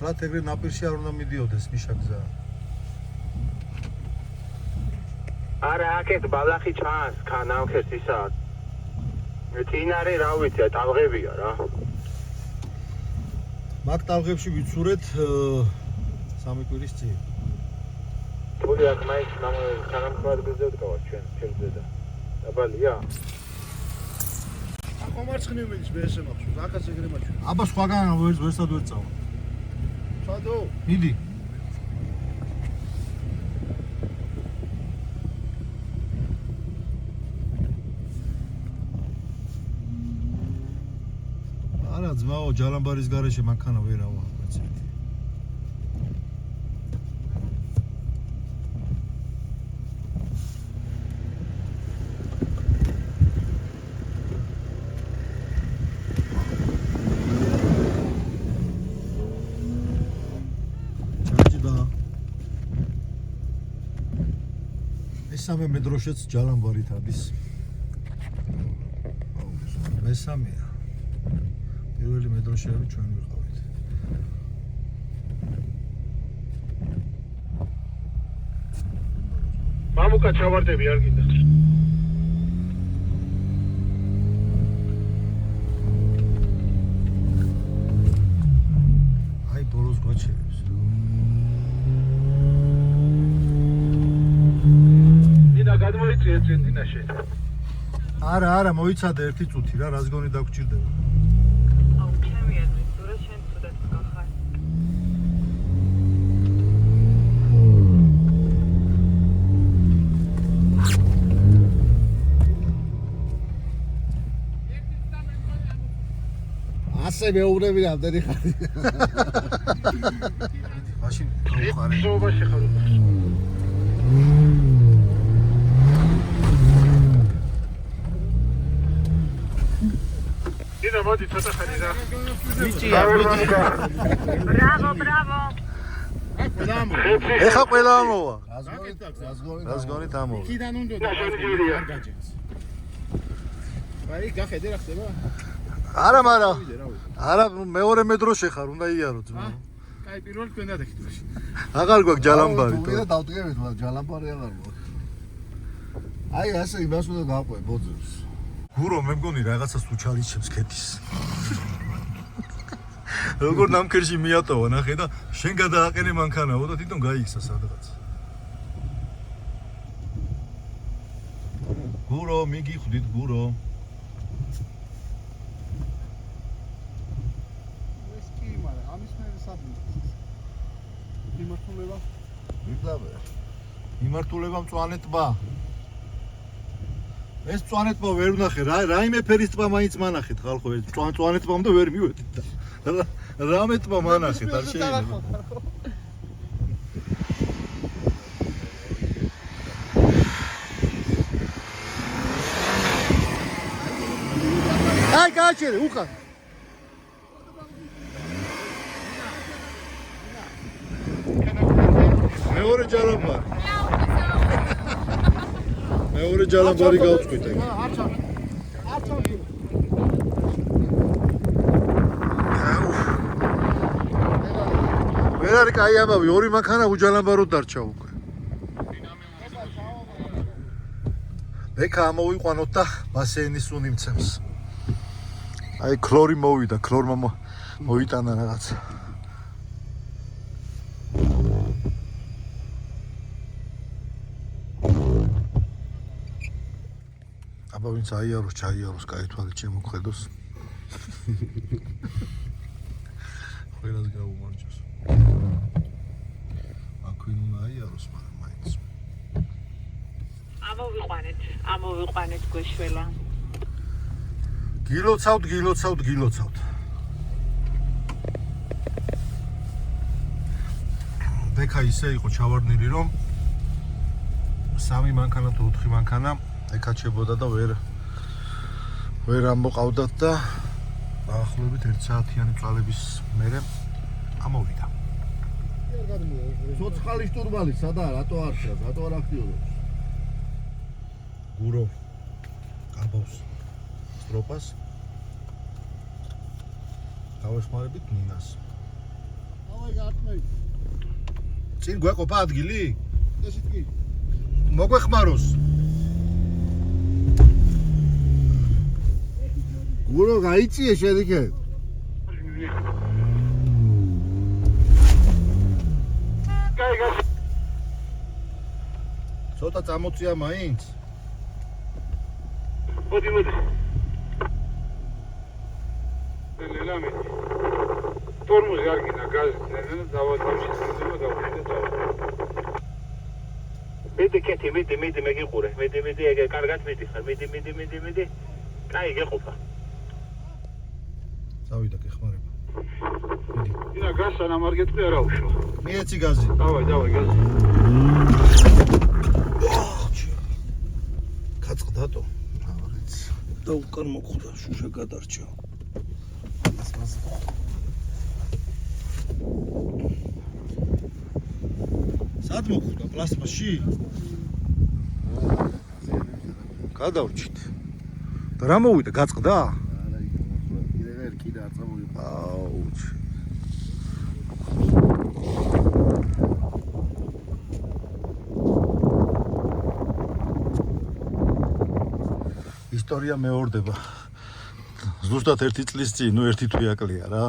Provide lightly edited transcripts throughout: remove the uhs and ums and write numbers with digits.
ახლად ეგრე ნაპირში არ უნდა მიდიოდეს მიშაგზა. არა, აქეთ ბალახი ჩანს, კანავქეს ისა. წინარე რა ვიცი, ტალღებია რა. მაგ ტალღებში ვიცურეთ 3 კვირის წინ. თული აქ მაინც თანამხმარებელზე ვდგავართ ჩვენ ფილმზე. დაბალია. ხომარცხნივ მიდის მე ესე მახსოვს, აქაც ეგრე მაჩვენე. აბა სხვაგან ვერსად ვერ წავა. სადო? მიდი. არა ძმაო, ჯალამბარის გარეშე მანქანა ვერავა, მეცეთი. მესამე მეტროშეც ჯალამბარით არის. მესამეა. პირველი მეტროშეები ჩვენ ვიყავით. მამუკა ჩავარდები არ გინდა. აი ბოლოს გვაჩერებს. გადმოიწიე წინდინაში. არა, მოიცადე ერთი წუთი რა, რას გონი დაგჭირდება. აუ, ჩემი აზრით, თორე შენ თუდად გახარ. ასე მეუბნები რამდენი ხარი. მაშინ გავხარე. ზოობაში ხარ. მოდი ცოტა ხანი რა. ვიჭია, მიდი. ბრავო. ეხა ყველა ამოვა. რას გონით ამოვა. იქიდან უნდა და არ გაჯერს. აი, გახედე რა ხდება? არა, არა, მეორე მეტროში ხარ, უნდა იარო ძმა. კაი, პირველ თქვენდა დაგიტვაში. აღარ გვაქვს ჯალამბარი. ვიდა დავდგებით, მაგრამ ჯალამბარი აღარ გვაქვს. აი, ასე იმას უნდა გავყვე ბოძებს. გურო მე მგონი რაღაცას უჩალიჩებს ქეთის. როგორ ნამქერში მიატოვა ნახე და შენ გადააყენე მანქანაო და თვითონ გაიქცა სადღაც. გურო მიგიხვდით გურო. ეს კი, მაგრამ ამის მე სადმე. იმართულება? ვიდავე. იმართულება მწვანე ტბა. ეს მწვანე ტბა ვერ ვნახე, რაიმე ფერის ტბა მაინც მანახეთ ხალხო, ეს მწვანე ტბამდე ვერ მივედით. რამე ტბა მანახეთ, არ შეიძლება. აი გააჩერე, უკან. მეორე ჯალამბარი. მეორე ჯალამბარი გავწყვიტე. ვერ არის კაი ამბავი, ორი მანქანა უჯალამბაროდ დარჩა უკვე. ბექა ამოვიყვანოთ და ბასეინის უნიმცემს. აი ქლორი მოვიდა, ქლორმა მოიტანა რაღაცა. აბა ვინც აიაროს, ჩაიაროს, კაი თვალით შემოგხედოს. ყველას გაუმარჯოს. აქვინ უნდა აიაროს, მაგრამ მაინც. ამოვიყვანეთ გვეშველა. გილოცავთ. ბექა ისე იყო ჩავარდნილი, რომ 3 მანქანა თუ 4 მანქანა ეკაჩებოდა და ვერ ამოყავდათ და დაახლოებით 1 საათიანი წვალების მერე ამოვიდა. ცოცხალი შტურმალი სადაა, რატო არ ხრას, რატო არ აქტიურობს? გურო გაბავს სტროპას. გავეხმარებით ნინას. დავაი წინ გვეყოფა ადგილი? ესეთ კი. მოგვეხმაროს. გურო გაიწიე შედიქე. ცოტა წამოწია მაინც. მოდი. ლელამი. თორმუზი არ გინა გაზი ნენა დავაწყავში სულ დავუშვიდე. მიდი კეთი, მიდი მეგიყურე. მიდი ეგ კარგად მიდიხარ. მიდი. კაი გეყოფა. წავიდა გეხმარება. ინა გასანა მარგეთყვი არა უშვა. მიეცი გაზი. დავაი გაზი. კაწყდატო. და უკან მოხვდა შუშა გადარჩა. სად მოხვდა პლასმასში? გადავრჩით. და რა მოვიდა გაწყდა? არა იქ კიდე კიდე არ წამოვიდა. აუჩ. ისტორია მეორდება. ზუსტად 1 წლის წინ, ნუ 1 თვე აკლია რა.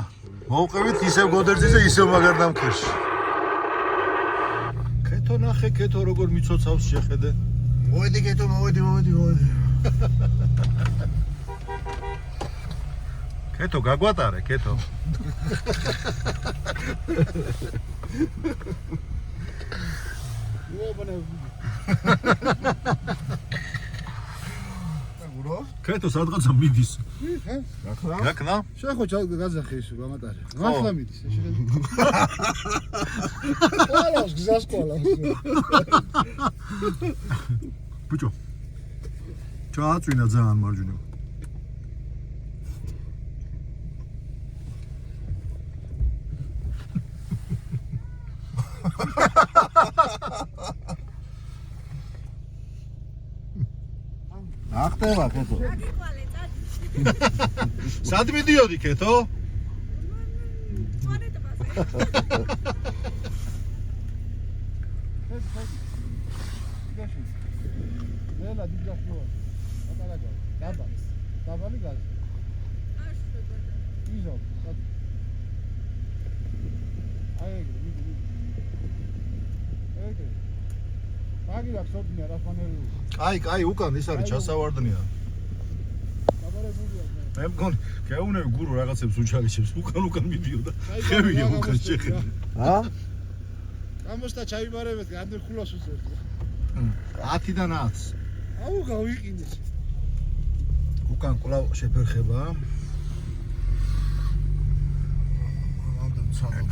მოვყევით ისევ გოდერძიზე, ისევ მაგარ დამქერში. კეთო ნახე, კეთო როგორ მიცოცავს შეხედე. მოვედი კეთო, მოვედი. კეთო გაგვატარე, კეთო. გურო? კეთო სადღაცა მიდის. რა? გაკნა? შეხოჩა გაზახი ის გამატარე. მართლა მიდის შეიძლება. ყველას გზას ყველას. ბიჭო. ჩააწვინა ძალიან მარჯვნივ. ახტევა კეთო. სად მიდიოდი კეთო? ნელა დიჯას მოვა. ატარაგა. დაბალი გაზი. იზო. მიდი. ეგრე. მაგირა ხსოვდია რა ფანერია. კაი, უკან ის არის ჩასავარდნია. დაბალებულია. მე მგონი, გეუნები გურო რაღაცებს უჩარიჩებს, უკან მიდიოდა. ხევია უკან შეხედე. ა? გამოსთა ჩაიბარებეთ, ამდენ ხულას უწევთ. 10-დან 10. აუ გავიყინეს. უკან კვლავ შეფერხება.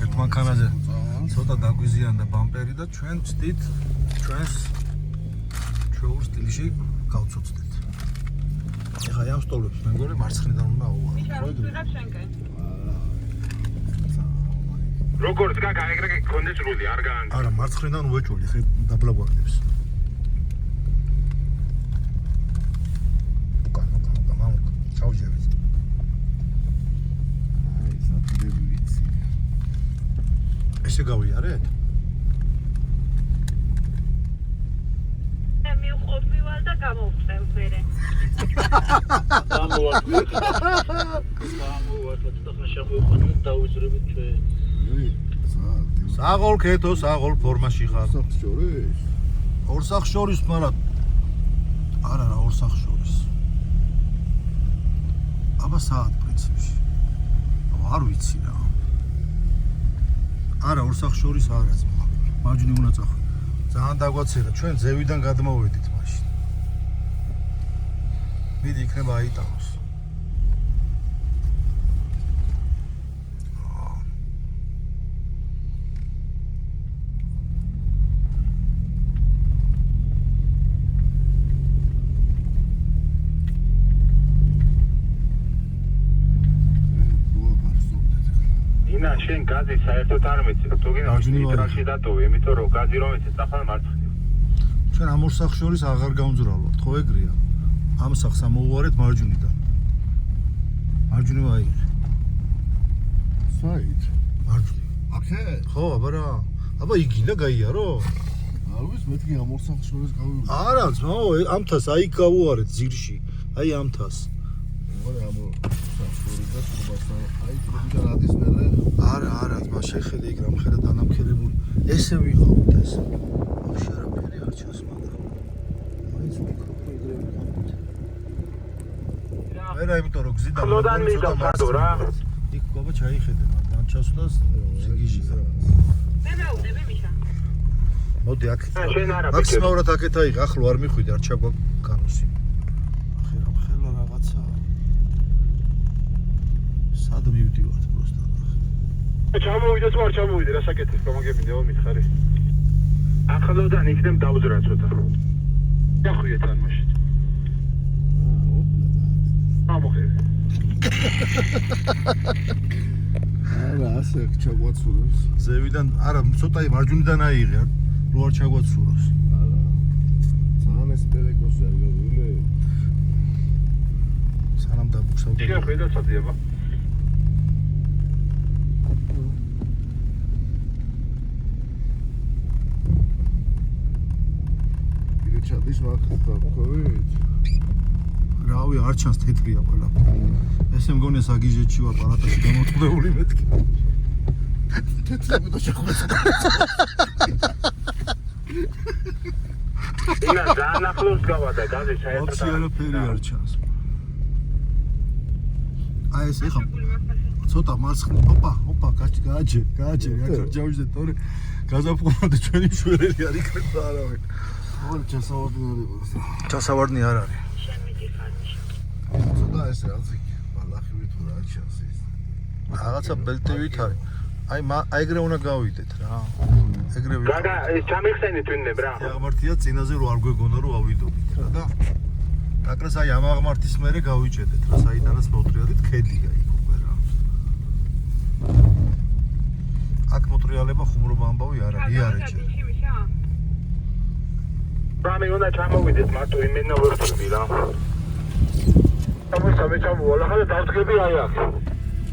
ერთ მანქანაზე ცოტა დაგვიზიანდა ბამპერი და ჩვენ ვწდით ჩვენს ჩვეულ სტილში გავცოცდით. ეხლა ამ სტოლებს მე მგონი მარცხნიდან უნდა აუვარო. ვიღებ შენკენ. როგორც გაკა ეგრე გქონდეს რული არ გაანდა. არა, მარცხნიდან უეჭველი, ხე დაბლა გვაგდებს. უკან, მამუკ, ჩავჯერეთ. აი, საფიდები ვიცი. ესე გავიარეთ? მე მივყოფივალ და გამოვწევ ვერე. საღოლ კეთო, საღოლ ფორმაში ხარ. სახშორის. ორ სახს შორის, მაგრამ არა, ორ სახს შორის. აბა საათ პრინციპში. არ ვიცი რა. არა, ორ სახს შორის არა ძმა. მარჯვნივ უნდა წახვი. ძალიან დაგვაცერა, ჩვენ ზევიდან გადმოვედით მაშინ. მიდი იქნება აიტანოს. ინა შენ გაზი საერთოდ არ მეცი. თუ გინდა ნიტრალში დატოვე, იმიტომ რომ გაზი რომ ეცე წახალ მარცხნივ. ჩვენ ამ ორ სახს შორის აღარ გავმძრავლებთ, ხო ეგრეა? ამ სახს ამოუვარეთ მარჯვნიდან. მარჯვნივ აიღე. საით. მარჯვნივ. აკე? ხო, აბა რა. აბა იგინდა გაიარო? არ ვიცი მეთქი ამ ორ სახლს შორის გავივიდა. არა, ძმაო, ამთას აი გავუარეთ ძირში. აი ამთას. მორე ამ ორ სახლს შორის და სუბასთან აი პრობიდან ადის მერე. არა, ძმა შეხედე იქ რამხელა დანამქერებული. ესე ვიყავით ეს. ვაფშე არაფერი არ ჩანს, მაგრამ მაინც მიკროფონი ეგრე ვიყავით. მერე იმიტომ რომ გზიდან ხლოდან მიდამ ფარდო რა. იქ გობა ჩაიხედე, მაგრამ ჩასვლა ზიგიჟია. მე დაუნები მიშა. მოდი აქ. შენ არა მაქსიმალურად აქეთ აიღე, ახლო არ მიხვიდე, არ ჩაგვა განოსი. ახი რამხელა რაღაცა. სად მივდივართ პროსტა. ჩამოვიდეთ ვარ ჩამოვიდე რა საკეთებს გამაგებინე ო მითხარი ახლოდან იქნებ დავძრა ცოტა დახვიეთ ან მაშინ ამოხერე არა ასე ჩაგვაცურებს. ზევიდან არა, ცოტა მარჯვნიდან აიღე, რო არ ჩაგვაცუროს. არა. ძალიან ეს პერეკოსი არ გავივლე. სანამ დაბუქსავდი. შეხედა წადიება ჩადის მაგქოვით. რავი, არ ჩანს თეთრია ყველაფერი. ესე მგონია საგიჟეთში ვარ პალატაში გამოწყდებული მეთქი. თეთრები და შეხვეცდა. ინა ძალიან ახლოს გავადა გაზი საერთოდ ოცი არაფერი არ ჩანს. აი ეს ეხა ცოტა მარცხნი. ოპა, გააჯე, აქ არ ჯავშდე თორე გაზაფხულობდი ჩვენი მშვენიერი არ იქნება არავინ. ორი ჩასავარდი არ იყოს. ჩასავარდნი არ არის. შენ მიდიხარ მიშა. ცოტა ეს რაც იქ ბალახი თუ რა ჩანს ის. რაღაცა ბელტევით არის. აი ეგრე უნდა გავიდეთ რა. ეგრე გაგა ჩამიხსენით ვინმე ბრა აღმართია წინაზე რო არ გვეგონა რომ ავიდობით რა და აკრას აი ამ აღმართის მერე გავიჭედეთ რა საიდანაც მოტრიალით ქედია იქ უკვე რა. აქ მოტრიალება ხუმრობა ამბავი არ არის, იარეჯე. მიშა. რამე უნდა ჩამოვიდეთ მარტო იმენა ვერწები რა ამისამე ჩამოვალ ახლა დავდგები აი აქ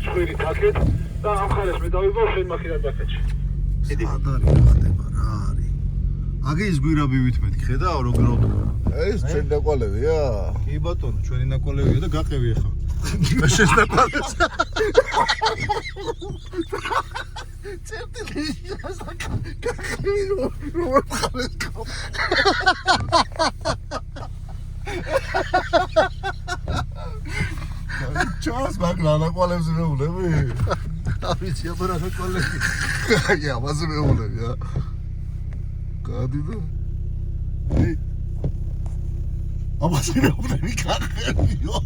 ხვირი თაკეთ და ამ ხალეს მე დავიბავ შენ მაქინად დაკეთე სად არის რა ხდება რა არის აგე ის გვირაბივით მეთქი ხედავ რო გროდგა ეს ჩვენ დაკვალებია? კი ბატონო ჩვენი ნაკვალევია და გაყევი ახლა მე შენ ნაკვალევს წერტილი გახები რომ ხარეს კო ჩას მაგ ნაკვალებს მეულები? ავიცი აბა რა ნაკვალები აი ამაზე მეულები ა გადი და ამაზე მეულები გახებიო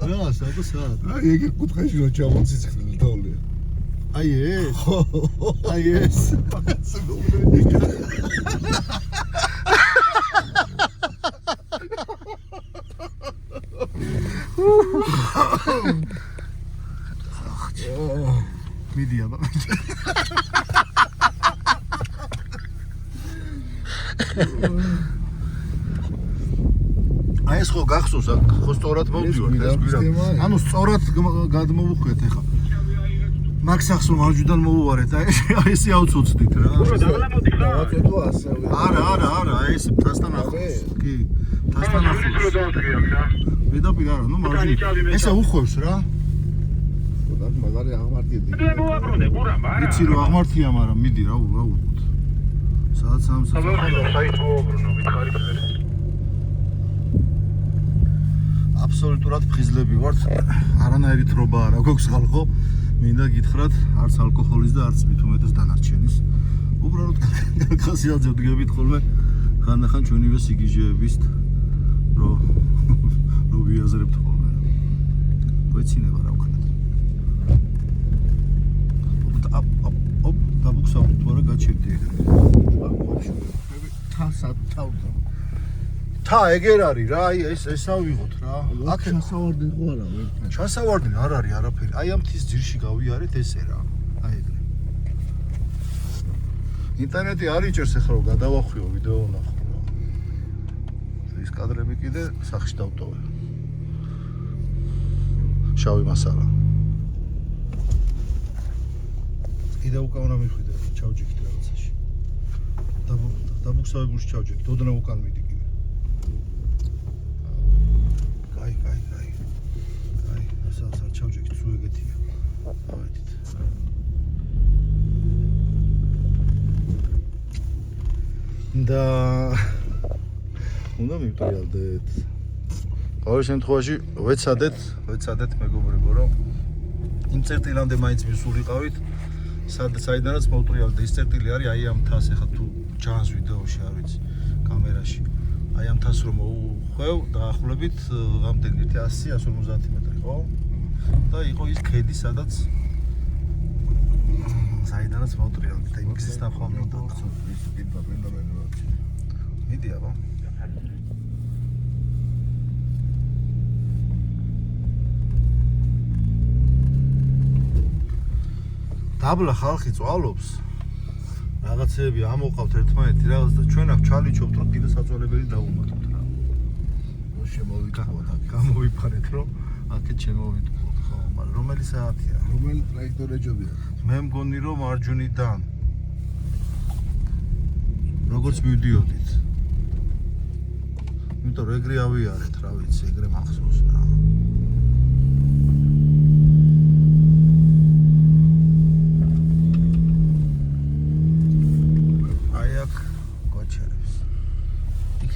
რა სად აი ეგ კუთხეში რო ჩამოციცხლილი თოვლია აი ეს აი ეს ამაზე მეულები მიდი აბა აი ეს ხო გახსოვს ხო სწორად მოვდივართ ეს გვირაბი ანუ სწორად გადმოვუხვიეთ ეხა მაქსახს რომ მარჯვიდან მოვუარეთ აი ესე ავწუწდით რა დავაწოდო ასევე არა აი ეს თასთან ახლოს კი თასთან ახლოს მედაპირ არა ნუ მარჯვნივ ესე უხვევს რა და მაგარი აღმართიდი მე მოვაბრუნე გურამ არა იცი რომ აღმართია მაგრამ მიდი რა უყოთ სადაც ამ საით მოვაბრუნო ვითხარი ფერე აბსოლუტურად ფხიზლები ვართ არანაირი თრობა არ აქვს ხალხო მინდა გითხრათ არც ალკოჰოლის და არც მით უმეტეს დანარჩენის უბრალოდ ხასიათზე ვდგებით ხოლმე ხანდახან ჩვენივე სიგიჟეებისთ რომ ვიაზრებთ ხოლმე გვეცინება რა ვქნათ ოპ დაბუქსავთ თუ არა გაჩერდი თა ეგერ არის რა აი ეს ავიღოთ რა აქ ჩასავარდი ხო არა ვერთან ჩასავარდი არ არის არაფერი აი ამ თის ძირში გავიარეთ ესე რა აი ეგრე ინტერნეტი არ იჭერს ახლა რომ გადავახვიო ვიდეო ვნახო რა ის კადრები კიდე სახში დავტოვე შავი მასალა კიდე უკავნა მიხვიდე ჩავჯიქით რაღაცაში დაბუქსავებულში ჩავჯექით, ოდნავ უკან მიდიკი. კაი, ასაც არ ჩავჯექით, სულ ეგეთია. ავედით. და უნდა მივტრიალდეთ. ყოველ შემთხვევაში ვეცადეთ მეგობრებო, რომ იმ წერტილამდე მაინც მისულიყავით, საიდანაც მოვტრიალდე. ის წერტილი არის აი ამ თას, ახლა თუ ჩანს ვიდეოში, არ ვიცი, კამერაში. აი ამ თას რომ მოვხვევ, დაახლოებით რამდენი 100-150 მეტრი, ხო? და იყო ის ქედი, საიდანაც მოვტრიალდე. და იმ გზისთან ხოლმე უნდა მიდი აბა. დაბლა ხალხი წვალობს. რაღაცეები ამოყავთ ერთმანეთი რაღაც და ჩვენ აქ ჩალიჩობთ რომ კიდე საწოლებელი დავუმატოთ რა. რო შემოვიკავოთ აქ. გამოვიფარეთ რომ აქეთ შემოვიდუქოთ, ხო, მაგრამ რომელი საათია? რომელი ტრაექტორი ეჯობია? მე მგონი რომ მარჯვნიდან. როგორც მივდიოდით. იმიტომ რომ ეგრე ავიარეთ, რა ვიცი, ეგრე მახსოვს რა.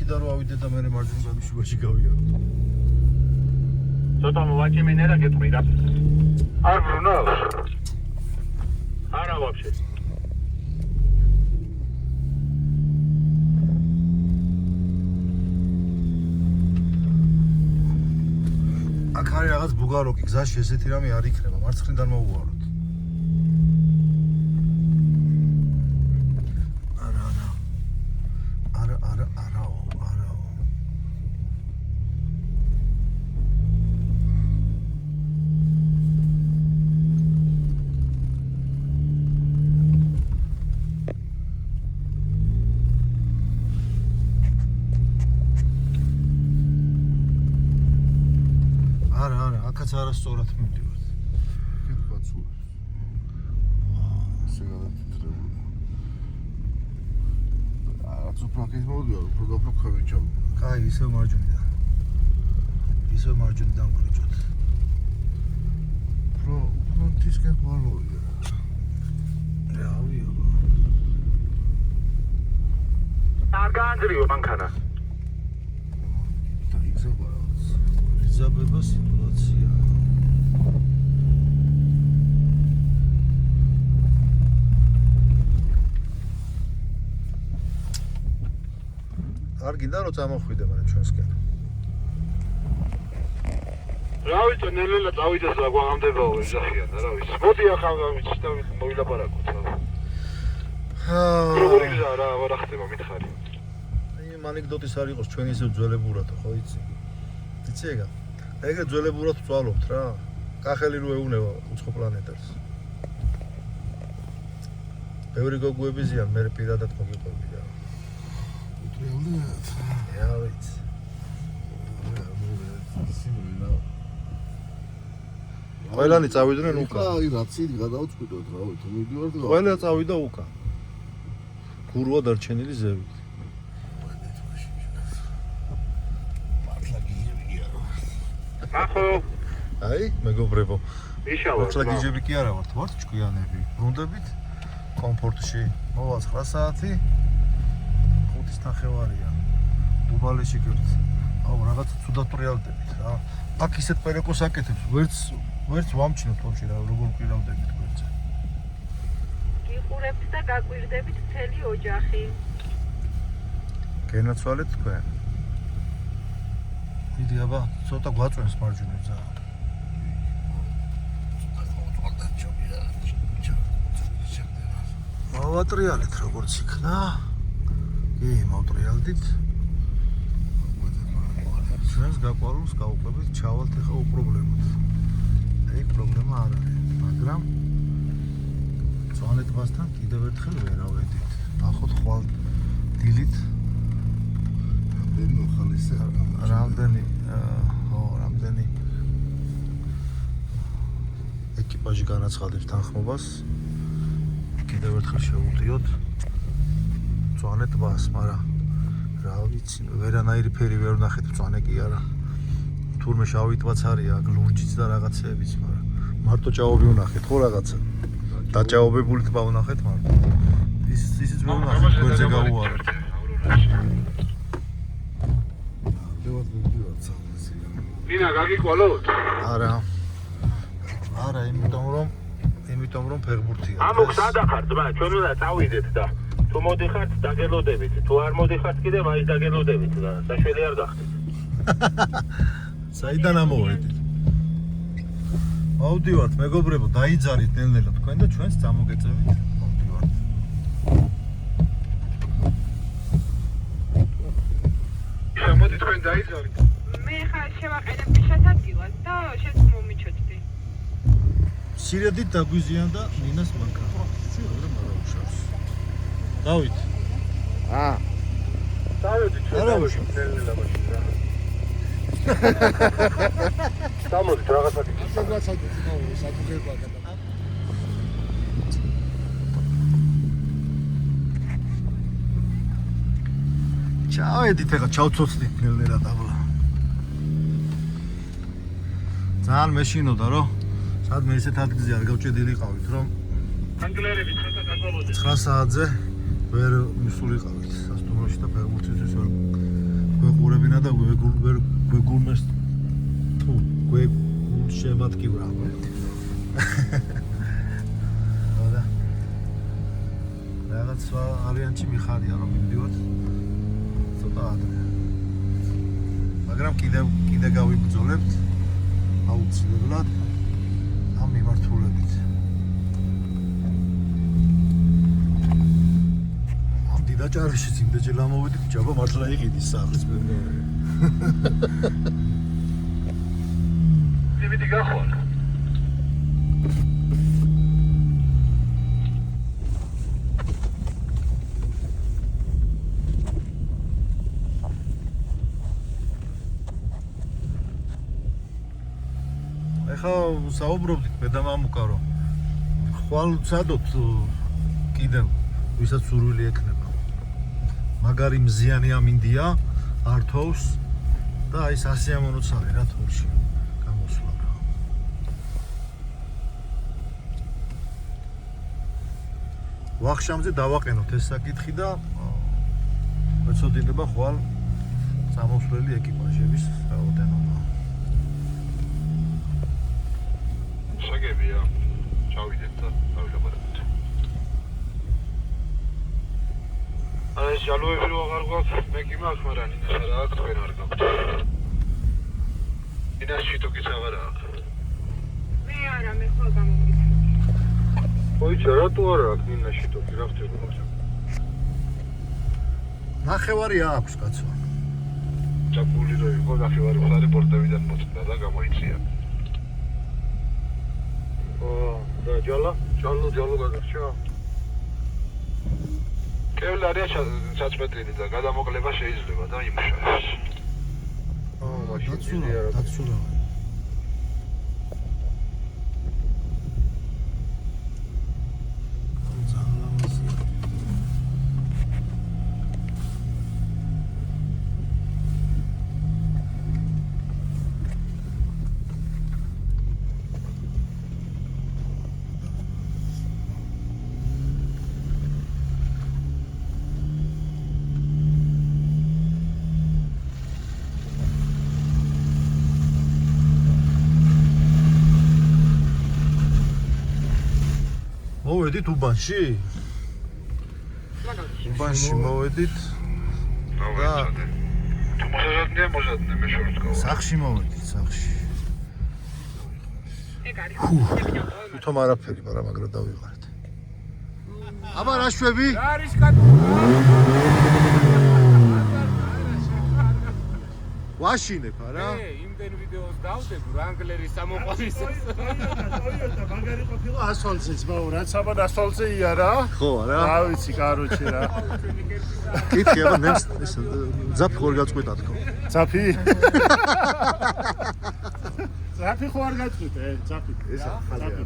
და რო ავიდე და მე მარჯვნივ გამიშუბაში გავიარო. ცოტა მოვაჭიმენე რა გეტყვი რა. არ ბრუნავს. არა ვაფშე. აქ არის რაღაც ბუგაროკი, გზაში ესეთი რამე არ იქნება, მარცხნიდან მოუვაროთ. აქაც არასწორად მივდივართ. კითხვა ცუდი. ესე გადათითრებული. არც უფრო აქეთ მოვდივარ, უფრო ქვევით ჩავდივარ. კაი, ისევ მარჯვნიდან ვგრიჭოთ. უფრო თისკენ ხარ მოვიდა. რა ავიო. არ გაანძრიო მანქანა. და იგზავნა. იზაბება სიტუაცია. არ გინდა რომ წამოხვიდე მაგრამ ჩვენსკენ. რა ვიცი, ნელ-ნელა წავიდეს რა გვაღამდებაო ეძახიან და რა ვიცი. მოდი ახლა ვიცი და მოვილაპარაკოთ რა. როგორი გზა რა ხდება მითხარი. იმ ანეკდოტის არ იყოს ჩვენ ისევ ძველებურათო, ხო იცი? იცი ეგა? ეგრე ძველებურად ვწვალობთ რა. კახელი რო ეუნება უცხო პლანეტას. ბევრი გოგუები ზიან, მე პირადად მოგიყვები რა. უტრიალდეთ. რა ვიცი. ყველანი წავიდნენ უკან. აი რაცი გადავწყვიტოთ რა ვიცი, მივდივართ რა. ყველა წავიდა უკან. გურვა დარჩენილი ზევით. ახო აი, მეგობრებო. იშალა. ახლა გიჟები კი არა ვართ, ვართ ჭკვიანები. ბრუნდებით კომფორტში. მოვა 9 საათი. 5-ის ნახევარია. უბალეში გერთ. აუ, რაღაც ცუდად ტრიალდებით რა. აქ ისეთ პერეკოს აკეთებს, ვერც ვამჩნევთ ვაფშე რა, როგორ ყირავდებით გვერდზე. გიყურებთ და გაგვირდებით მთელი ოჯახი. გენაცვალეთ თქვენ. მიდი აბა, ცოტა გვაწვენს მარჯვნივ ძა. მოვატრიალეთ როგორც იქნა. კი, მოვტრიალდით. ჩვენს გაყვარულს გავუყვებით, ჩავალთ ახლა უპრობლემოდ. ეგ პრობლემა არ არის, მაგრამ წვანეთბასთან კიდევ ერთხელ ვერ ავედით. ნახოთ ხვალ დილით რამდენი ეკიპაჟი განაცხადებს თანხმობას. კიდევ ერთხელ შევუღიოთ. მწვანე ტბას, მაგრამ რა ვიცი, ვერანაირი ფერი ვერ ვნახეთ, მწვანე კი არა. თურმე შავი ტბაც არის, აქ ლურჯიც და რაღაცეებიც, მაგრამ მარტო ჭაობი ვნახეთ, ხო რაღაცა. დაჭაობებული ტბა ვნახეთ, მარტო. ისიც ვერ ვნახეთ, გვერდზე გაუვარეთ. დევად მიდივართ სამზე. ნინა გაგიკვალოთ? არა. არა, იმიტომ რომ ფეხბურთია. ამო სადახარ ძმა, ჩვენ უნდა წავიდეთ და თუ მოდიხართ დაგელოდებით, თუ არ მოდიხართ კიდე მაინც დაგელოდებით და საშველი არ გახდეთ. საიდან ამოვედით? მოვდივართ, მეგობრებო, დაიძარით ნელ-ნელა თქვენ და ჩვენს წამოგეწევით. მოვდივართ. შემოდი თქვენ დაიძარით. მე ხარ შევაყენებ შეს ადგილას და შენც მომიჩოთდი. სირედით დაგვიზიან და ნინას მანქა. რა მარაუშავს. დავით. დავედი ჩვენ. არა უშავს. ნელ-ნელა მაშინ რა. დამოდით რაღაცა ჩავედით ეხლა ჩავცოცდით ნელ-ნელა დაბლა. ძალიან მეშინოდა რომ სადმე ისეთ ადგილზე არ გავჭედილიყავით რომ ანგლერები ცოტა დაგვალოდეთ. 9 საათზე ვერ მისულიყავით სასტუმროში და ფეხბურთისთვის ვერ გვეყურებინა და ვერ გვეგულმეს თუ შემატკივრა. და რაღაც არიანტი მიხარია რომ მივდივართ ცოტა ადრე. მაგრამ კიდე გავიბრძოლებთ აუცილებლად ამ მიმართულებით. ამ დიდაჭარაში იმდეჯერ ამოვედით, ჯაბა მართლა იყიდის სახლის მეგობრებო. იმედი გახვალ. ეხლა საუბრობდით მე და მამუკა რომ ხვალ ვცადოთ კიდევ ვისაც სურვილი ექნება. მაგარი მზიანი ამინდია ართოვს და აი სასიამოვნოც არის რა თორში გამოსვლა. ვახშამზე დავაყენოთ ეს საკითხი და მეცოდინება ხვალ სამოსვლელი ეკიპაჟების რაოდენობა. შეგებია. ჩავიდეთ და დავილაპარაკოთ. ეს ჯალოები რო აღარ გვაქვს, მე კი მაქვს, მაგრამ ნინას არა აქვს, თქვენ არ გაქვთ. ნინას შიტოკიც აღარ აქვს. მე არა, მე ხო გამომიწევ. ოიცა, რატო არ აქვს ნინას შიტოკი, რა ხდება? ნახევარი აქვს კაცო. ჩაკული რო იყო, ნახევარი მხარე პორტებიდან მოწდა და გამოიწია. და ჯალა გადარჩა. კევლარია ჩაწმეტილი და გადამოკლება შეიძლება და იმუშავებს. დაცურა. მოვედით უბანში? უბანში მოვედით. და თუ მოჟადნე მე შორს გავარ. სახში მოვედით, სახში. ეგ არის. თვითონ არაფერი, მაგრამ დავიღარეთ. აბა რა შვები? არის კატო. ვაშინებ არა? იმდენ ვიდეოს დავდებ რანგლერის სამოყვანის. და მაგარი ყოფილა ასოლცეც ბაუ რაც აბა ასოლცე იარა. ხო არა? რა ვიცი, კაროჩი რა. კითხი აბა ნემს ზაფი ხوار გაწყვეტა თქო. ძაფი? ძაფი ხო არ გაწყვეტე? ძაფი. ესა ხალია.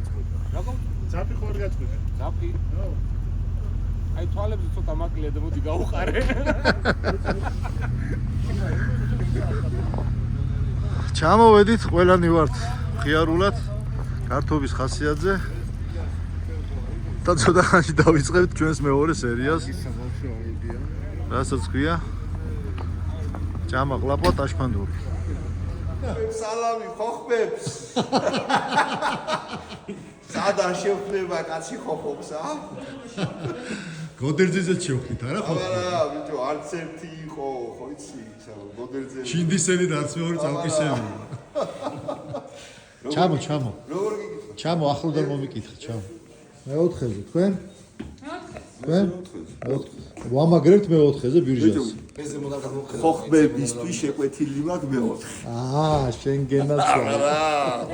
როგორ? ძაფი ხო არ გაწყვეტე? ზაფი. ხო. აი თვალებზე ცოტა მაკლია და მოდი გაუყარე. ჩამოვედით, ყველანი ვართ ღიარულად გართობის ხასიათზე. და ცოტა ხანში დავიწყებთ ჩვენს მეორე სერიას. რასაც ქვია? ჭამა ყლაპა ტაშფანდური. სალამი ხოხბებს. სადან შევხდება კაცი ხოხობს, ა? გოდერძეზე შევხდით, არა ხო? არა, ბიჭო, არც ერთი იყო, ხო იცი, გოდერძე. ჩინდისელი და არც მეორე წავკისელი. ჩამო. როგორ გიგიხარ? ჩამო, ახლოდან მომიკითხე, ჩამო. მეოთხეზე, თქვენ? თქვენ? ვამაგრებთ მეოთხეზე ბირჟას. ხოხბებისთვის შეკვეთილი მაქვს მეოთხე. შენგენაც ვარ.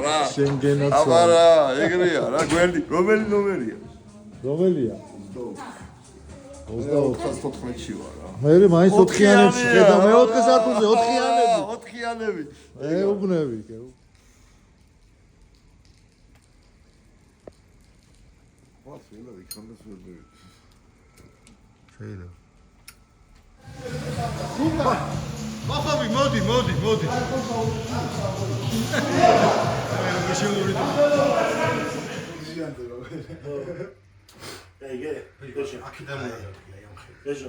რა. შენგენაც ვარ. აბარა, ეგრეა, რა გვერდი, რომელი ნომერია? რომელია? 24-ში ვარ რა. მე მაინც 4-იანებში ხედა მეოთხე სართულზე 4-იანები. 4-იანები. ეუბნები კი. შეიძლება. მახავი, მოდი.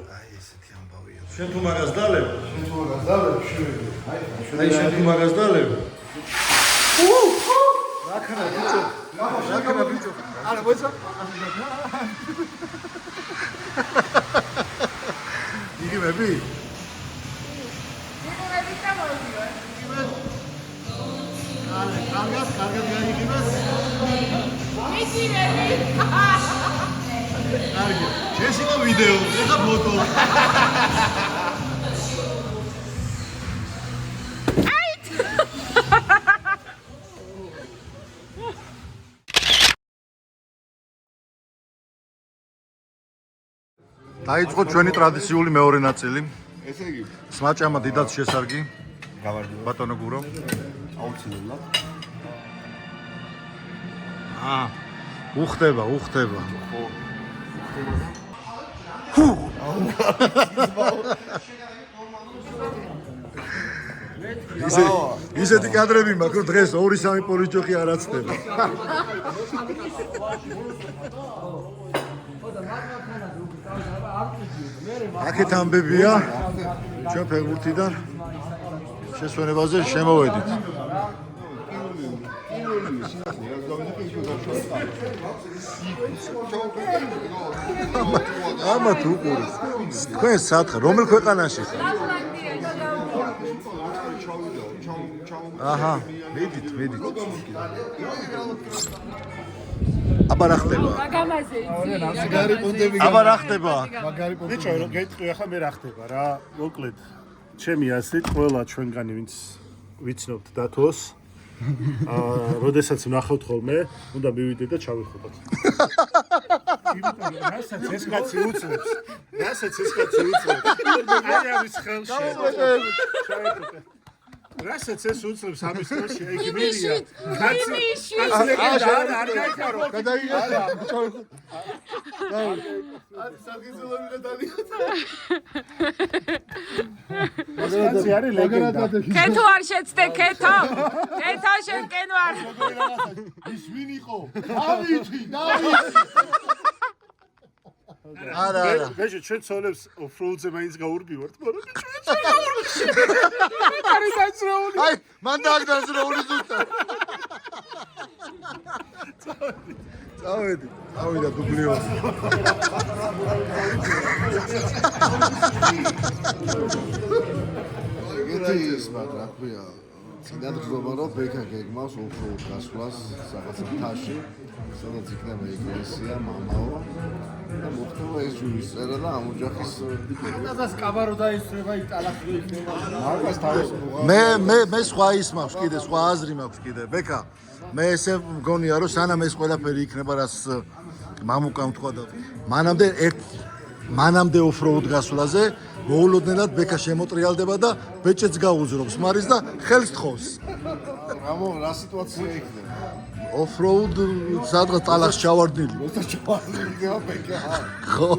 აი ესეთი ამბავია. შენ თუ მაგას დალევ? აი შენ თუ მაგას დალევ? რაკანა ბიჭო. არა მოიცა. იგივები? კარგად გაიგივეს? კარგი. შეშილა ვიდეო, ეხა ფოტო. დაიწყო ჩვენი ტრადიციული მეორე ნაწილი. ესე იგი, სმაჭამა დიდად შესარგი. გავარდიო. ბატონო გურო. აუცილებლად. უხდება. ისეთი კადრები მაქვს, რომ დღეს 2-3 პოლიჯოხი არ აცდება. აქეთ ამბებია ჩვენ ფეხბურთიდან შესვენებაზე შემოვედით. ამათ უყურეს. თქვენ სათხარ, რომელ ქვეყანაში ხარ? აჰა, მიდით. აბა რა ხდება? მაგარი პუნქტები. აბა რა ხდება? ბიჭო, რომ გეტყვი ახლა მე რა ხდება რა. მოკლედ, ჩემი აზრით ყველა ჩვენგანი ვინც ვიცნობთ დათოს როდესაც ვნახავთ ხოლმე, უნდა მივიდე და ჩავიხობოთ. რასაც ეს კაცი უწევს. აი ამის ხელში. რასაც ეს უწევს ამის ხელში, აი გმირია. კაცი არ გაიხარო. გადაიღე. საგიზელები გადავიღეთ. კაცი არის ლეგენდა. ქეთო არ შეცდე, ქეთო შენ კენ ვარ. ის ვინ იყო? დავიცი. არა. ბეჭო, ჩვენ ცოლებს ოფროუდზე მაინც გაურბივართ, მაგრამ აი, მან დააგდაზროული ზუსტად. წავედი დუბლიო. ეგეთი ის მაგრამ რა ქვია, წინათ გზობა რომ ბექა გეგმავს ოფროუდ გასვლას რაღაც მთაში, სადაც იქნება ეკლესია, მამაო და მოხდება ეს ჯურის წერა და ამ ოჯახის სადაც კაბარო დაისწრება, იტალახი იქნება. მარკას თავის მე სხვა ის მაქვს კიდე, სხვა აზრი მაქვს კიდე. ბექა, მე ესე მგონია რომ სანამ ეს ყველაფერი იქნება, რაც მამუკამ თქვა და მანამდე ოფროუდ გასვლაზე მოულოდნელად ბექა შემოტრიალდება და ბეჭედს გაუძრობს მარის და ხელს თხოვს. რა სიტუაცია იქნება? off-road სადღაც ტალახს ჩავარდნილი. როცა ჩავარდნილია ბეკა. ხო.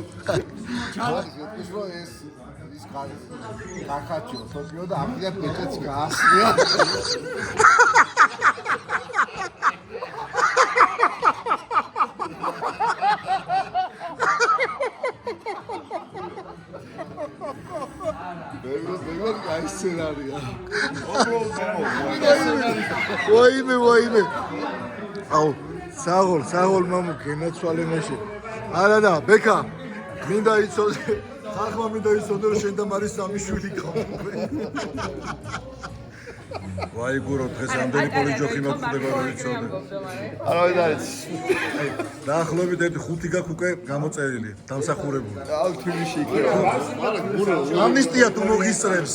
ჩავარდნილი რომ ეს კახაჩო, სოფიო და ამიდან ბეკაც გაასწია. მე აი სცენარია. ვაიმე. აუ, საღოლ მამუ გენაცვალე მაშინ. არა და ბეკა, მინდა იცოდე, ხალხმა მინდა იცოდე რომ შენ და მარის სამი შვილი გაყოლე. ვაი გურო, დღეს ამდენი პოლიჯოხი მოგხდება რომ იცოდე. არა ვიდარიც. დაახლოებით 5 გაქვს უკვე გამოწერილი, დამსახურებული. ალ თბილისში იქნება. არა გურო. ამნისტია თუ მოგისწრებს,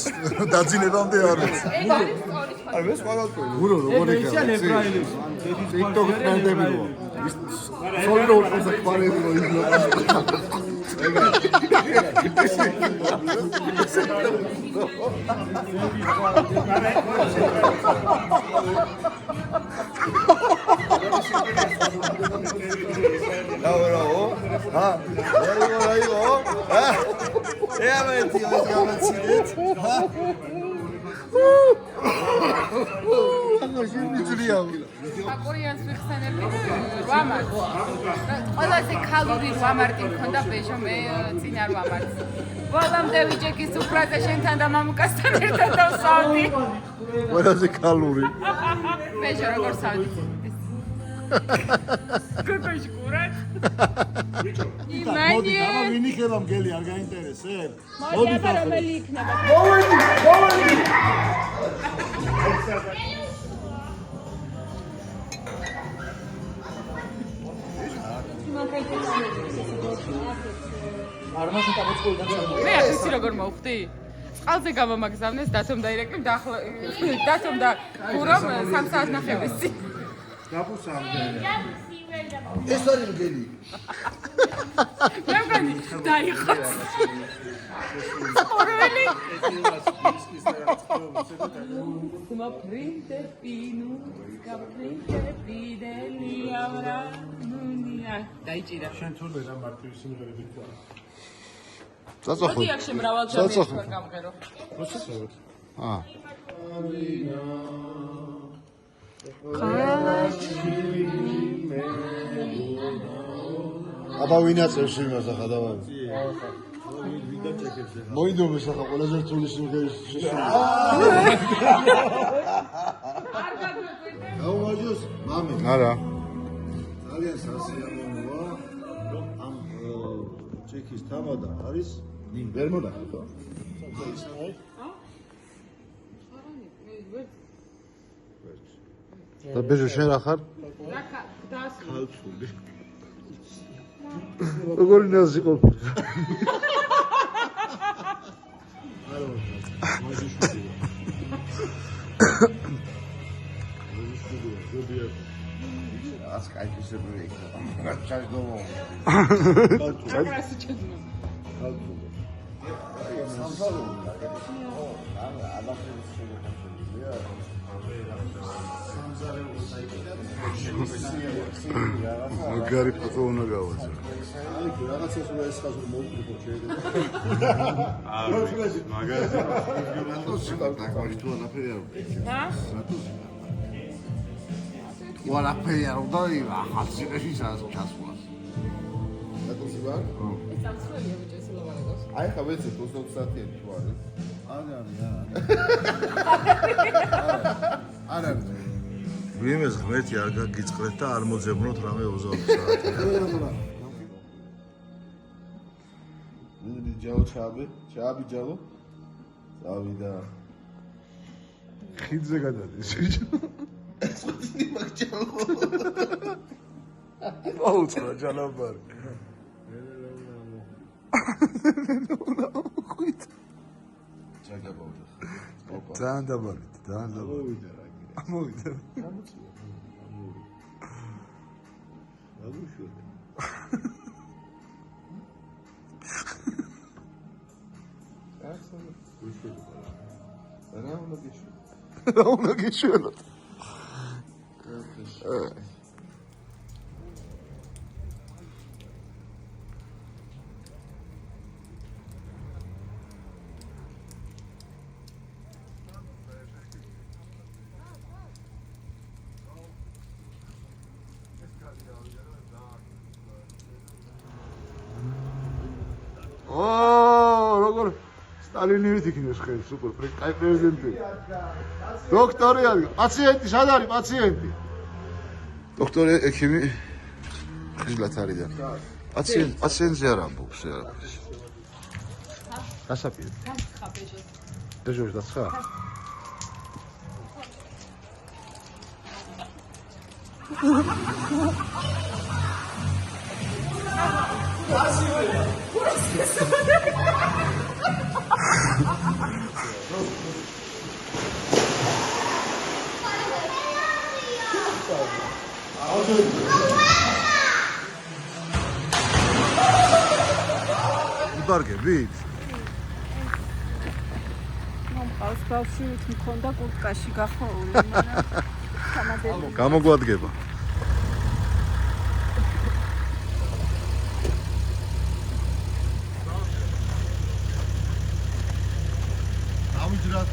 დაძინებამდე არ ვიცი. არა ეს ყველაფერი. გურო როგორ იქნება? TikTok-ით ტრენდები რო. სოლი რო უყურს კვარები რო იგნო. Bravo. Ha. Bravo. Ha. Eamenti, eamenti. Ha. აკორიანს ვიხსენები 8 მარტს. ყველაზე ქალური 8 მარტი მქონდა ბეჟო მე წინ არ ვამართ. ბოლომდე ვიჯექი სუფრაზე შენთან და მამუკასთან ერთად დავსავდი. ყველაზე ქალური. ბეჟო როგორ სავდი? გოგოში ყურეთ. მოდი, აბა ვინ იქნება მგელი არ გაინტერესებს? მოდი აბა რომელი იქნება? მე არ ვიცი როგორ მოვხდი. წყალზე გამომაგზავნეს დათომ დაირეკლებ დათომ და გურომ 3 საათ ნახევრის წინ. ეს არის მგელი. მე მგონი დაიხოც. ორველი. Uma printe fino, caprinte fideli avrà nunia. დაიჭირა. შენ თურმე რა მარტივი სიმღერები თქვა. წაწახო. მოდი აქ შემრავალჯამი ვარ გამღერო. როცა აა. აბა ვინ აწევს იმას ახლა დავარ. მოიდომეს ახლა ყველაზე რთული სიმღერის შესრულება. გაუმაჯოს მამე. არა. ძალიან სასიამოვნოა რომ ამ ჩექის თამადა არის ნიმ ვერ მონახე ხო? და ბეჟო შენ რა ხარ? რა ქალწული. როგორი ნაზი ყოფილი? ას кайფისებრი იქნება. რა ჩაჟდომო. რასი ჩაძმა. მაგარი ფოტო უნდა გავაძე. რაღაცას უნდა ესხაზო მოვუყრიბო შეიძლება. მაგარი. რატო სიტყვაში თუ არაფერი არ ვქნა? ჰა? თუ არაფერი არ უნდა ახალ სიტყვაში ჩასვლას. რატო სიტყვა? ეს აღსვენია ბიჭო ეს ლავანებას. აი ხა ვეცე 20 საათიანი თუ არის? არა. ვიმეს ღმერთი არ გაგიწყრეთ და არ მოძებნოთ რამე 20 საათი. ნუ ჯაო ჩაბი ჯაო. წავიდა. ხიდზე გადადის. ეს ხუთი მაგჯაო. აუცხრა ჯალაბარი. ძალიან დაბალით, ძალიან დაბალით. ამოვიდა. აგუშოთ. რა უნდა გიშველოთ? სტალინივით იქნეს ხელი, სუპერ, კაი პრეზიდენტი. დოქტორი არის, პაციენტი, სად არის პაციენტი? დოქტორი ექიმი ხილათ არის და პაციენტზე არ ამბობს არაფერს. გასაპირე. დეჟურს დაცხა? უდარგებით? მომყავს ბავშვი მქონდა კურტკაში გახოული, მაგრამ თამადები გამოგვადგება. დავიძრათ.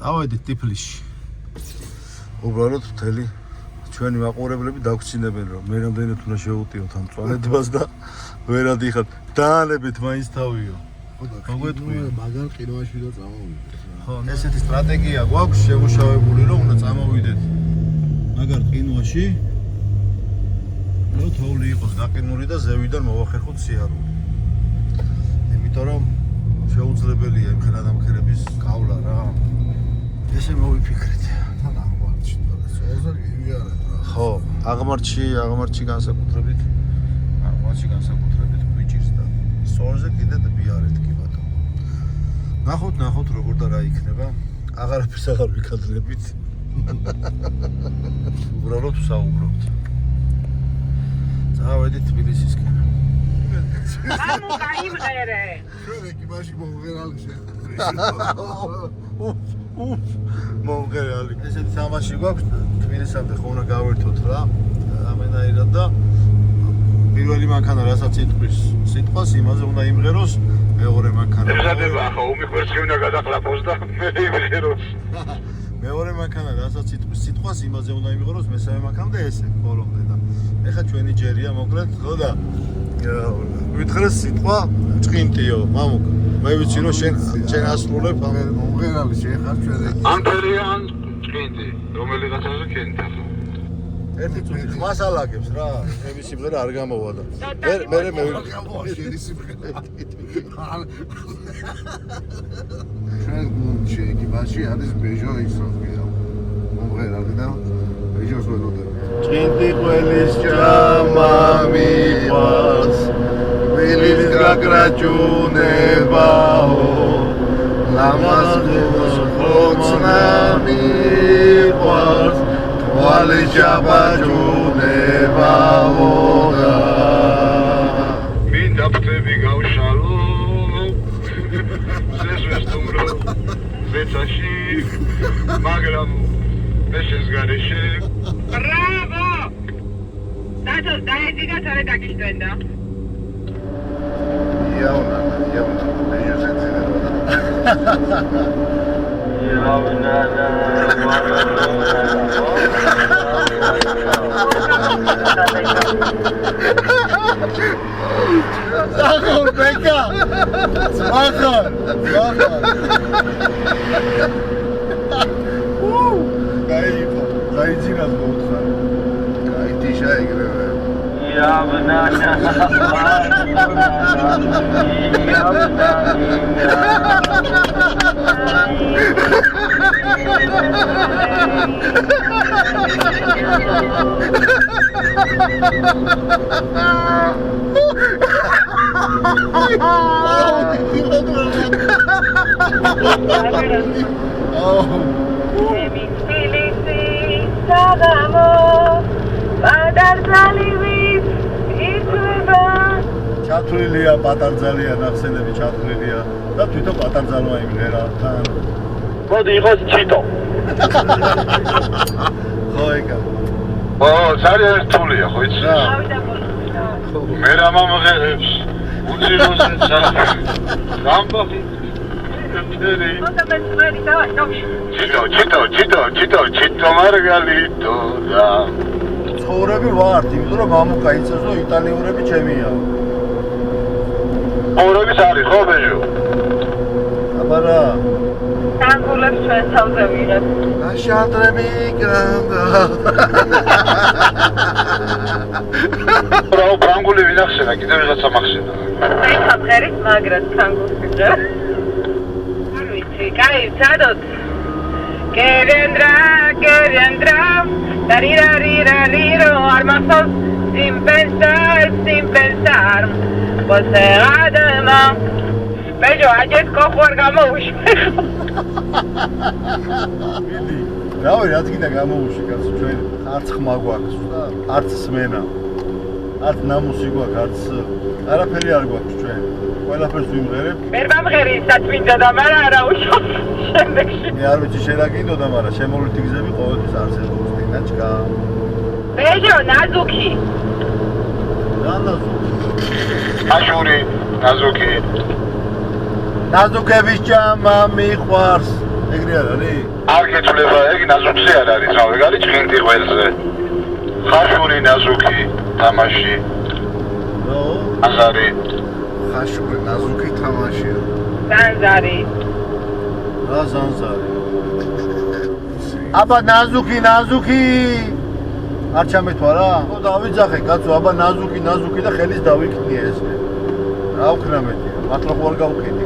წავედით ტიფლისში. უბრალოდ მთელი ჩვენი მაყურებლები დაგვცინებენ რომ მე რამდენად უნდა შევუტიოთ ამ წვანედებას და ვერ ადიხარ. დაანებით მაინც თავიო. მოგვეთქვია. მაგარ ყინვაში და წამოვიდეთ. ხო, ესეთი სტრატეგია გვაქვს შემუშავებული რომ უნდა წამოვიდეთ მაგარ ყინვაში. რომ თოვლი იყოს გაყინული და ზევიდან მოვახერხოთ სიარული. იმიტომ რომ შეუძლებელია იმ ხელადამხელების გავლა რა. ესე მოვიფიქრეთ. თან აღმარჩი და სოზე გივიარეთ რა. ხო, აღმარჩი განსაკუთრებით გვიჭირს და სოზე კიდე დაბიარეთ კი ბატონო. ნახოთ როგორ და რა იქნება. აღარაფერს აღარ ვიქადრებით. უბრალოდ ვსაუბრობთ. წავედით თბილისისკენ. ამო გაიმღერე. ჩვენ ეკიპაჟი მომღერალი მომღერალი. ესეთი თამაში გვაქვს თბილისამდე ხო უნდა გავერთოთ რა. ამენაირად და პირველი მანქანა რასაც იტყვის სიტყვას იმაზე უნდა იმღეროს, მეორე მანქანა. ემზადება ხო უმიყვარს უნდა გადაყლაპოს და მე იმღეროს. მეორე მანქანა რასაც იტყვის სიტყვას იმაზე უნდა იმღეროს, მესამე მანქანა და ესე ბოლომდე და ეხა ჩვენი ჯერია მოკლედ ხო და ვითხრეს სიტყვა ჭყინტიო მამუკ მე ვიცი რომ შენ ასრულებ ამ მომღერალი შეხარ ჩვენ ანტერიან ჭყინტი რომელიღაცაზე კენთა ერთი წუთი ხმას ალაგებს რა ჩემი სიმღერა არ გამოვა და მე ჩვენ გუნდში ეკიპაჟი არის ბეჟო ისო მომღერალი და ბეჟოს ველოდები ჭყინტი ყველის ჭამა მიყვარს ვილის გაგრაჯუნებაო ლამაზ ხოცნა მიყვარს თვალი ჯაბაჯუნებაო მინდა ფთები გავშალო ზესვეს თუმრო ზეცაში მაგრამ ეშეს გარეშე Bravo! Tato, daedziga tare dagishtvenda. იაუნა ბეჟოს ეცინებოდა ახალ ბეკა ახალ გაიძინათ მოუთხარ გაიტიშა ეგრევე ჩათვლილია პატარძალია ნახსენები ჩათვლილია და თვითონ პატარძალმა იმღერა თან მოდი იყოს ჩიტო ხო ეკა ო ძალიან რთულია ხო იცი მე რა მომღერებს ჩიტო მარგალიტო და ცხოვრები ვართ, იმიტომ რომ მამუკა იცის რომ იტალიურები ჩემია. ორების არის ხო ბეჟო? აბა რა. თანგულებს ჩვენ თავზე ვიღებ. აშანტრები გრანდა. რა ფრანგული ვინახსენა კიდევ ვიღაცა მახსენა. აი ხაფერით მაგრად თანგულს ვიღებ. არ ვიცი, კაი, წადოთ. Gerendra, darirarirario, armasos, sin pensar, pues además, pero ayer cojo el gamush. რავი, რაც კიდე გამოუშიკავს ჩვენ არც ხმა გვაქვს და არც სმენა. არც ნამუსი გვაქვს, არც არაფერი არ გვაქვს ჩვენ. ყველაფერს ვიმღერებ. ვერ მომღერი საწმინდა და მაგრამ არა უშავს შემდეგში. მე არ ვიცი შენ რა გინდოდა, მაგრამ შემოვლითი გზები ყოველთვის არსებობს, ტინაჩკა. ბეჟო, ნაზუქი. რა ნაზუქი? აშური, ნაზუქი. ნაზუქების ჭამა მიყვარს. ეგრე არ არის? არ გეცვლება ეგ ნაზუქზე არ არის, რა ვეგარი ჭხინდი ყველზე. ხაშური ნაზუქი, თამაში. ნო? აზარი. ხაშური ნაზუქი თამაშია. ზანზარი. რა ზანზარი? აბა ნაზუქი. არ ჩამეთვალა? ხო დავიძახე კაცო, აბა ნაზუქი და ხელის დავიქნიე ესე. რა ვქნა მეტი? მართლა ხო არ გავყიდი.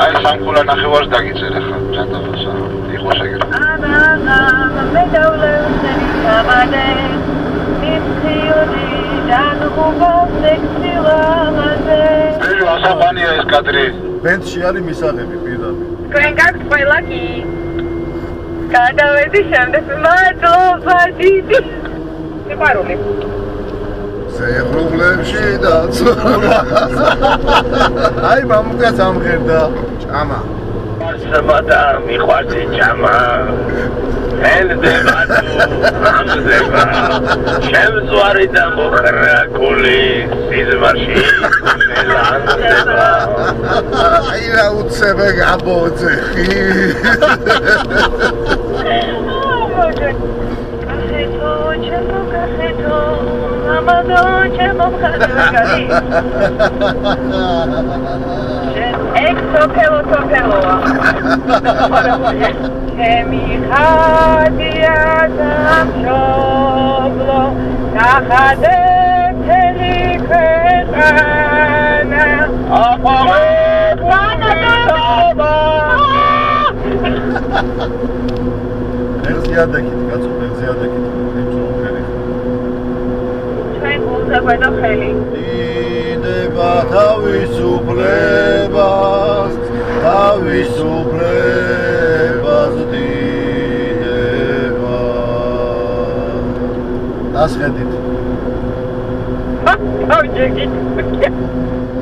აი სამკულა ნახევარს დაგიწერე ხა ჯანდაბასა. იყოს ეგრე. მე დავლევსენი გამადე. მიფხიოდი დაგუბო სექსილამაზე. ბეჟო ასაბანია ეს კადრი. ბენდში არის მისაღები პირდაპირ. თქვენ გაქვთ ყველა კი. გადავედი შემდეგ მადლობა დიდი. სიყვარული. ზეღრუბლებში დაცურა. აი მამუკა სამღერდა. ჭამა. სმადა მიყვარდი ჭამა. ელდება თუ ამდება. შემზვარი და მოხრაკული სიზმარში მელანდება. აი რა უცებე გაბოძეხი. კახეთო, ამადო ჩემო ხალხი. ექსოფელოა. ჩემი ხადია სამშობლო, ნახადე თელი ქვეყანა. მეგზიადაკით, კაცო, მეგზიადაკით. ჩვენ გულზე გვედა ხელი. იდება თავისუფლებას დიდება. ასხედით. ავჯეკით.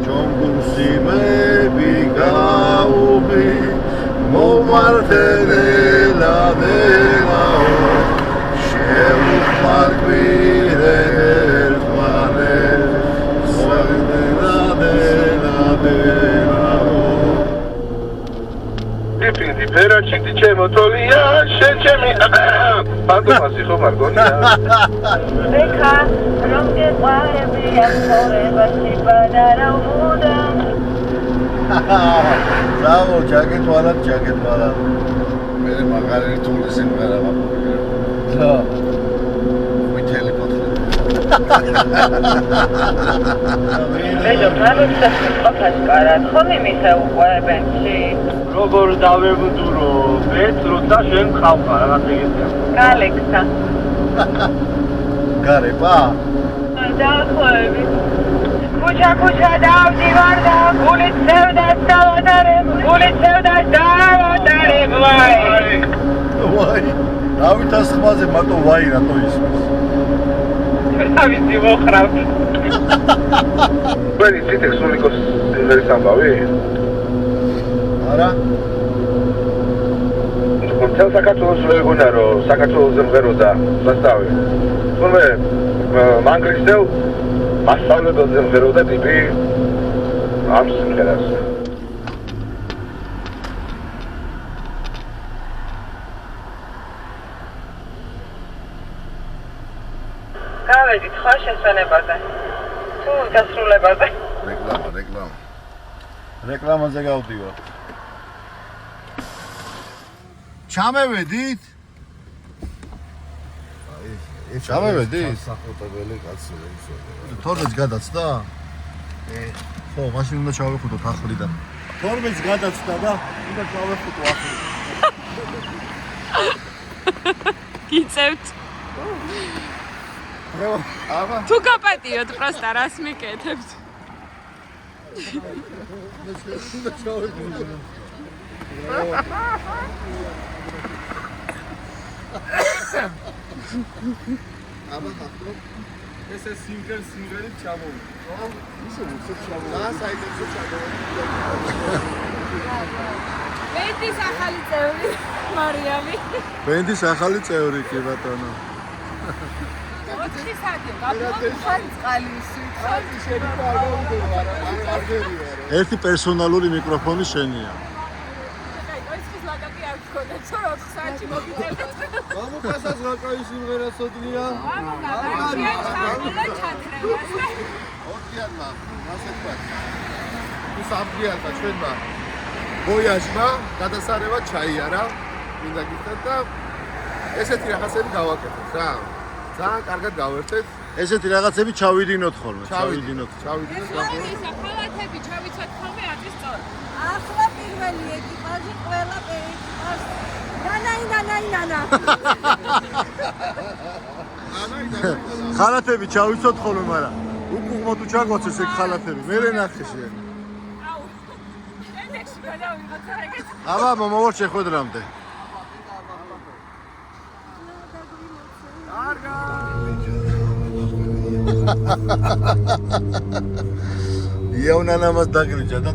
ჯონგურსიმები გაუმი მომართენელადელაო შემოხმარკვირე ერთმანე სვენელადელაო დიფინდი ფერაჩიტი ჩემო თოლია შენ ჩემი პანტომასი ხო მარგონია ეკა რომ გეყარები ახორებაში ბანარა უნდა ზავო ჯაკეთვალა მე მაგარი რთული სიმღერა მაქვს. და ვითელი ფოთლი. ბეჟო, განუცხადეთ ყოფას კარად, ხომ იმისა უყვარებენში? როგორ დავებდურო, მეც როცა შენ ხავხარ, რაღაც ეგეთია. გალექსა. გარეპა? დაახლოები. ქუჩა დავდივარ და გულით სევდას დავატარებ, ვაი. დავითას ხმაზე მარტო ვაი რატო ისმის? ავიცი მოხრავ. ვერი ციტექსონიკოს სიმღერის ამბავი? არა? თელ საქართველოს ვერ გონა რომ საქართველოს მღეროდა სასწავლი. თუმე მანგრისელ მასწავლებელზე მღეროდა ტიპი ამ სიმღერას. გავედით ხო შესვენებაზე თუ დასრულებაზე რეკლამა. რეკლამაზე გავდივარ. ჩამევედით? ჩამევედით? საფოტებელი კაცი ისე. თორმეტს გადაცდა? ხო, მაშინ უნდა ჩავეხუტოთ ახლიდან. 12-ს გადაცდა და უნდა ჩავეხუტო ახლი. გიწევთ. აბა, თუ გაპატიოთ პროსტა რას მიკეთებთ? ესე სიმღერით ჩამოვიდა. ბენდის ახალი წევრი მარიამი. ბენდის ახალი წევრი კი ბატონო. 4 საათი გაბუხარ წყალისი. ერთი პერსონალური მიკროფონი შენია. ეს ლაკაკი არ გქონდა, 4 საათი მოგიწევთ. მამუკასაც რაკაი სიმღერა სოდნია. ორდიანმა, ასე თქვა. ის ამგიანთა ჩვენმა ვოიაჟმა გადასარევად ჩაიარა. მინდა გითხრათ და ესეთი რაღაცები გავაკეთეთ რა. ძალიან კარგად გავერთეთ. ესეთი რაღაცები ჩავიდინოთ ხოლმე, ჩავიდინოთ. ჩავიდინოთ. ხალათები ჩავიცვათ ხოლმე ათის სწორ. ახლა პირველი ეკიპაჟი ყველა ეკიპაჟი. ნანა. ხალათები ჩავიცოთ ხოლმე, მაგრამ უკუღმა თუ ჩაგვაცეს ეგ ხალათები, მე ნახე შენ. აუ. ენექსი გადავიღოთ ეგეთ. აბა, მომავალ შეხვედრამდე. იავნანამას დაგრიჯა და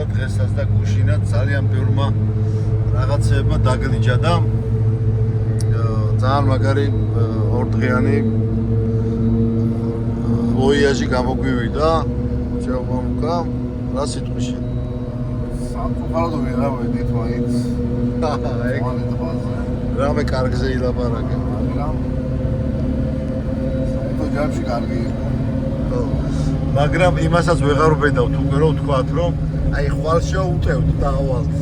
დღესაც და გუშინად ძალიან ბევრმა რაღაცებმა დაგრიჯა და ძალიან მაგარი ორდღიანი ვოიაჟი გამოგვივიდა. ჩავმამუკა, რა სიტყვი შენ? სამწუხაროდ ვერ ავედით მაინც. ეგ რამე კარგზე ილაპარაკე. ჯამში კარგი იყო. მაგრამ იმასაც ვეღარ ვბედავთ უკვე რომ ვთქვათ რომ აი ხვალ შეუტევთ და ავალთ.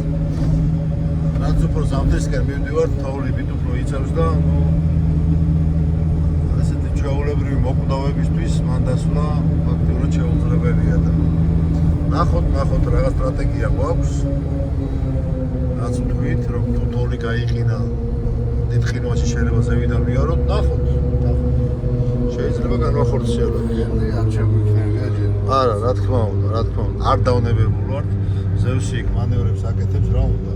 რაც უფრო ზამთრისკენ მივდივართ, თაულებით უფრო იცავს და ასეთი ჩვეულებრივი მოკვდავებისთვის მან დასვლა ფაქტიურად შეუძლებელია და ნახოთ რაღაც სტრატეგია გვაქვს. რაც ვთქვით რომ თუ თოვლი გაიყინა დიდ ხინვაში შეიძლება ზევიდან ვიაროთ, ნახოთ. შეიძლება განვახორციელოთ. არ შემოიქნებია ჯერ. არა, რა თქმა უნდა. არ დაუნებებულ ვართ. ზევსი იქ მანევრებს აკეთებს რა უნდა.